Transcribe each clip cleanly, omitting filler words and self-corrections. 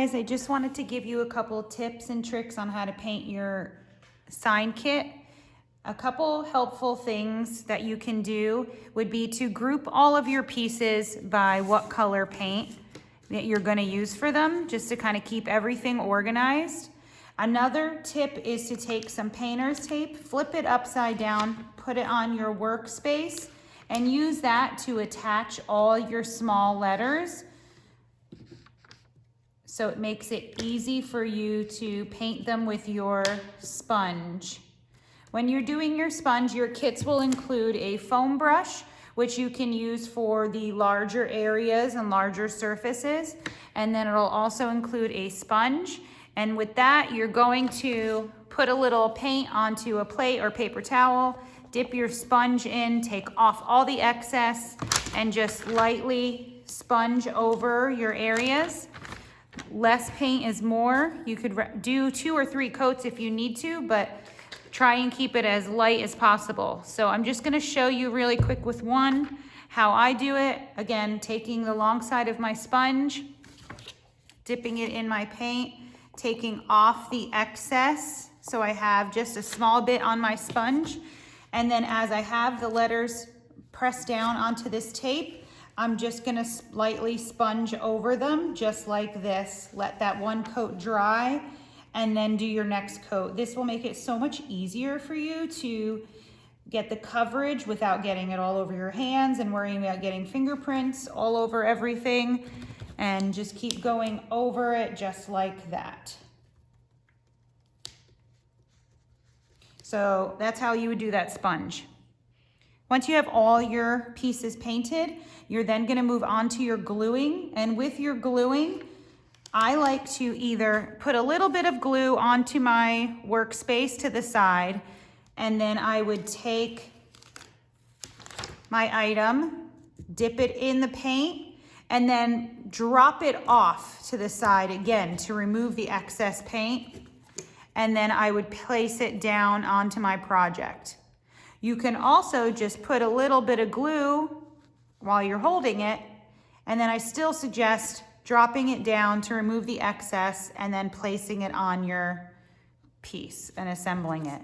guys, I just wanted to give you a couple tips and tricks on how to paint your sign kit. A couple helpful things that you can do would be to group all of your pieces by what color paint that you're going to use for them, just to kind of keep everything organized. Another tip is to take some painter's tape, flip it upside down, put it on your workspace, and use that to attach all your small letters. So it makes it easy for you to paint them with your sponge. When you're doing your sponge, your kits will include a foam brush, which you can use for the larger areas and larger surfaces. And then it'll also include a sponge. And with that, you're going to put a little paint onto a plate or paper towel, dip your sponge in, take off all the excess, and just lightly sponge over your areas. Less paint is more. You could do 2 or 3 coats if you need to, but try and keep it as light as possible. So I'm just gonna show you really quick with one, how I do it. Again, taking the long side of my sponge, dipping it in my paint, taking off the excess, so I have just a small bit on my sponge. And then as I have the letters pressed down onto this tape, I'm just gonna lightly sponge over them, just like this. Let that one coat dry, and then do your next coat. This will make it so much easier for you to get the coverage without getting it all over your hands and worrying about getting fingerprints all over everything. And just keep going over it just like that. So that's how you would do that sponge. Once you have all your pieces painted, you're then gonna move on to your gluing. And with your gluing, I like to either put a little bit of glue onto my workspace to the side, and then I would take my item, dip it in the paint, and then drop it off to the side again to remove the excess paint. And then I would place it down onto my project. You can also just put a little bit of glue while you're holding it, and then I still suggest dropping it down to remove the excess and then placing it on your piece and assembling it.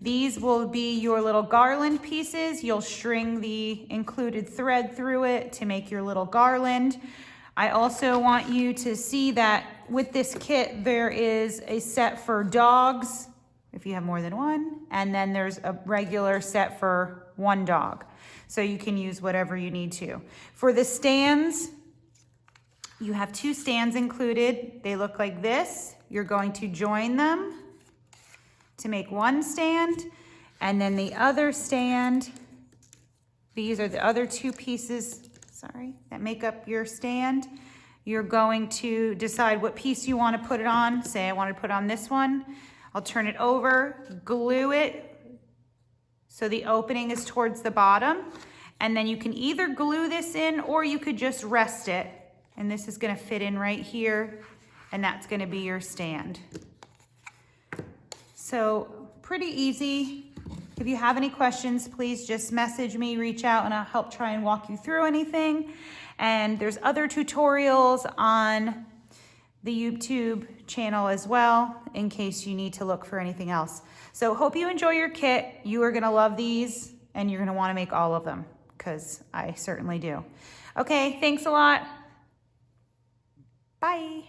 These will be your little garland pieces. You'll string the included thread through it to make your little garland. I also want you to see that with this kit, there is a set for dogs, if you have more than one, and then there's a regular set for one dog. So you can use whatever you need to. For the stands, you have 2 stands included. They look like this. You're going to join them to make one stand, and then the other stand, these are the other 2 pieces, that make up your stand. You're going to decide what piece you want to put it on. Say I want to put on this one. I'll turn it over, glue it so the opening is towards the bottom, and then you can either glue this in or you could just rest it, and this is going to fit in right here, and that's going to be your stand. So pretty easy. If you have any questions, please just message me, reach out, and I'll help try and walk you through anything. And there's other tutorials on the YouTube channel as well, in case you need to look for anything else. So hope you enjoy your kit. You are gonna love these, and you're gonna wanna make all of them, because I certainly do. Okay, thanks a lot. Bye.